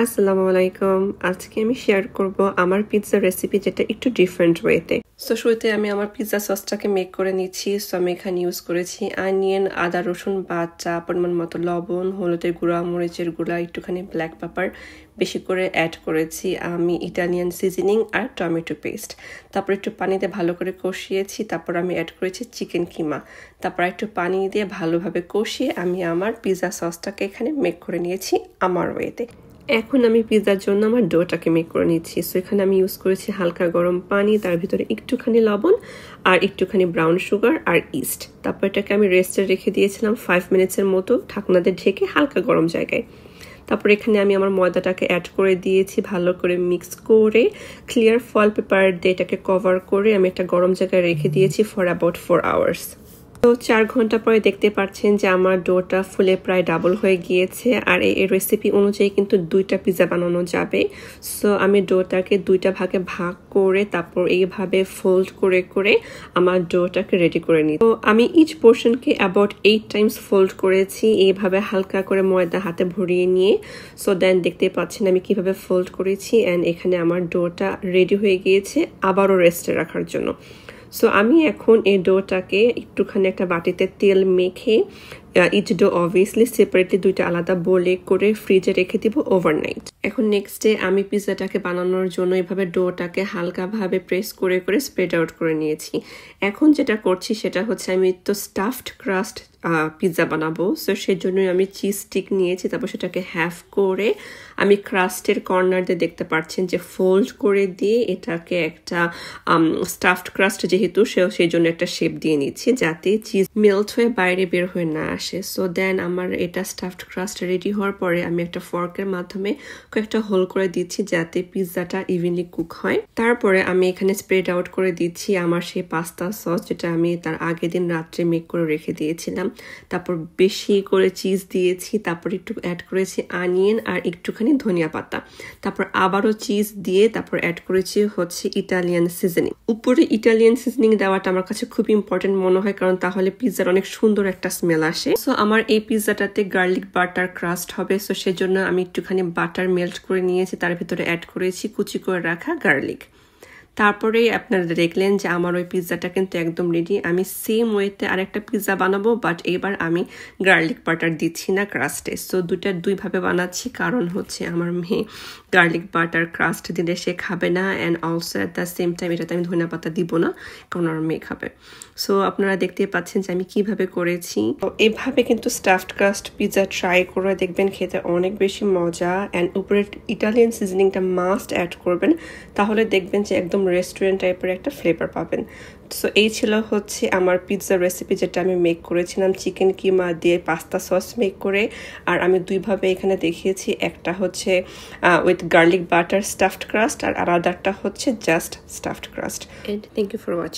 আসসালামু আলাইকুম। আজকে আমি শেয়ার করব আমার পিৎজা রেসিপি, যেটা একটু ডিফারেন্ট ওয়েতে। সো শুরুতে আমি আমার পিৎজা সসটাকে মেক করে নিচ্ছি। সো আমি এখানে ইউজ করেছি অনিয়ন, আদা রসুন বাটা, পরিমাণ মতো লবণ, হলুদের গুঁড়া, মরিচের গুঁড়া, একটুখানি ব্ল্যাক পেপার বেশি করে অ্যাড করেছি আমি, ইটালিয়ান সিজনিং আর টমেটো পেস্ট। তারপর একটু পানিতে ভালো করে কষিয়েছি। তারপর আমি অ্যাড করেছি চিকেন কিমা। তারপর একটু পানি দিয়ে ভালোভাবে কষিয়ে আমি আমার পিৎজা সসটাকে এখানে মেক করে নিয়েছি আমার ওয়েতে। এখন আমি পিৎজার জন্য আমার ডোটাকে মেক করে নিচ্ছি। সো এখানে আমি ইউজ করেছি হালকা গরম পানি, তার ভিতরে একটুখানি লবণ আর একটুখানি ব্রাউন সুগার আর ইস্ট। তারপর এটাকে আমি রেস্টে রেখে দিয়েছিলাম 5 মিনিটসের মতো ঢাকনাতে ঢেকে হালকা গরম জায়গায়। তারপর এখানে আমি আমার ময়দাটাকে অ্যাড করে দিয়েছি, ভালো করে মিক্স করে ক্লিয়ার ফয়েল পেপার দিয়ে এটাকে কভার করে আমি একটা গরম জায়গায় রেখে দিয়েছি ফর অ্যাবাউট 4 আওয়ার্স। তো 4 ঘন্টা পরে দেখতে পাচ্ছেন যে আমার ডোটা ফুলে প্রায় ডাবল হয়ে গিয়েছে। আর এই রেসিপি অনুযায়ী কিন্তু 2টা পিৎজা বানানো যাবে। সো আমি ডোটাকে 2টা ভাগে ভাগ করে তারপর এইভাবে ফোল্ড করে করে আমার ডোটাকে রেডি করে নিই। তো আমি ইচ পোর্শনকে অ্যাবাউট 8 টাইমস ফোল্ড করেছি, এইভাবে হালকা করে ময়দা হাতে ভরিয়ে নিয়ে। সো দেন দেখতে পাচ্ছেন আমি কিভাবে ফোল্ড করেছি। অ্যান্ড এখানে আমার ডোটা রেডি হয়ে গিয়েছে আবারও রেস্টে রাখার জন্য। সো আমি এখন এই ডোটাকে একটুখানি একটা বাটিতে তেল মেখে ইচ ডো অবভিয়াসলি সেপারেটলি 2টা আলাদা বোলে করে ফ্রিজে রেখে দিব ওভারনাইট। এখন নেক্সট ডে আমি পিৎজাটাকে বানানোর জন্য এভাবে ডোটাকে হালকাভাবে প্রেস করে করে স্প্রেড আউট করে নিয়েছি। এখন যেটা করছি সেটা হচ্ছে আমি তো স্টাফড ক্রাস্ট পিৎজা বানাবো। সো সেই জন্যই আমি চিজ স্টিক নিয়েছি। তারপর সেটাকে হ্যাফ করে আমি ক্রাস্টের কর্নার দিয়ে দেখতে পাচ্ছেন যে ফোল্ড করে দিয়ে এটাকে একটা স্টাফড ক্রাস্ট যেহেতু সেই জন্য একটা শেপ দিয়ে নিচ্ছি যাতে চিজ মেল্ট হয়ে বাইরে বের হয়ে না আসে। সো দেন আমার এটা স্টাফড ক্রাস্ট রেডি হওয়ার পরে আমি একটা ফর্কের মাধ্যমে কয়েকটা হোল করে দিচ্ছি যাতে পিৎজাটা ইভেনলি কুক হয়। তারপরে আমি এখানে স্প্রেড আউট করে দিচ্ছি আমার সেই পাস্তা সস, যেটা আমি তার আগের দিন রাত্রে মেক করে রেখে দিয়েছিলাম। তারপর বেশি করে চিজ দিয়েছি, তারপর একটু অ্যাড করেছি অনিয়ন আর একটুখানি ধনিয়া পাতা। তারপর আবারও চিজ দিয়ে তারপর অ্যাড করেছি হচ্ছে ইটালিয়ান সিজনিং। উপরে ইটালিয়ান সিজনিং দেওয়াটা আমার কাছে খুব ইম্পর্টেন্ট মনে হয়, কারণ তাহলে পিৎজার অনেক সুন্দর একটা স্মেল আসে। সো আমার এই পিৎজাটাতে গার্লিক বাটার ক্রাস্ট হবে। সো সেজন্য আমি একটুখানি বাটার মেল্ট করে নিয়েছি, তার ভিতরে অ্যাড করেছি কুচি করে রাখা গার্লিক। তারপরে আপনারা দেখলেন যে আমার ওই পিৎজাটা কিন্তু একদম রেডি। আমি সেম ওয়েতে আরেকটা পিৎজা বানাবো, বাট এবার আমি গার্লিক বাটার দিচ্ছি না ক্রাস্টে। সো দুইভাবে বানাচ্ছি, কারণ হচ্ছে আমার মেয়ে গার্লিক বাটার ক্রাস্ট দিলে সে খাবে না, and also at the same time এটাতে আমি ধনিয়া পাতা দিব না, কারণ আমার মেয়ে খাবে। সো আপনারা দেখতেই পাচ্ছেন যে আমি কিভাবে করেছি। তো এভাবে কিন্তু স্টাফড ক্রাস্ট পিৎজা ট্রাই করে দেখবেন, খেতে অনেক বেশি মজা। অ্যান্ড উপরে ইটালিয়ান সিজনিংটা মাস্ট অ্যাড করবেন, তাহলে দেখবেন যে একদম রেস্টুরেন্ট টাইপের একটা ফ্লেভার পাবেন। সো এই ছিল হচ্ছে আমার পিৎজা রেসিপি, যেটা আমি মেক করেছিলাম চিকেন কিমা দিয়ে পাস্তা সস মেক করে। আর আমি দুইভাবে এখানে দেখিয়েছি, একটা হচ্ছে with garlic butter stuffed crust আর আদারটা হচ্ছে just stuffed crust. And thank you for watching.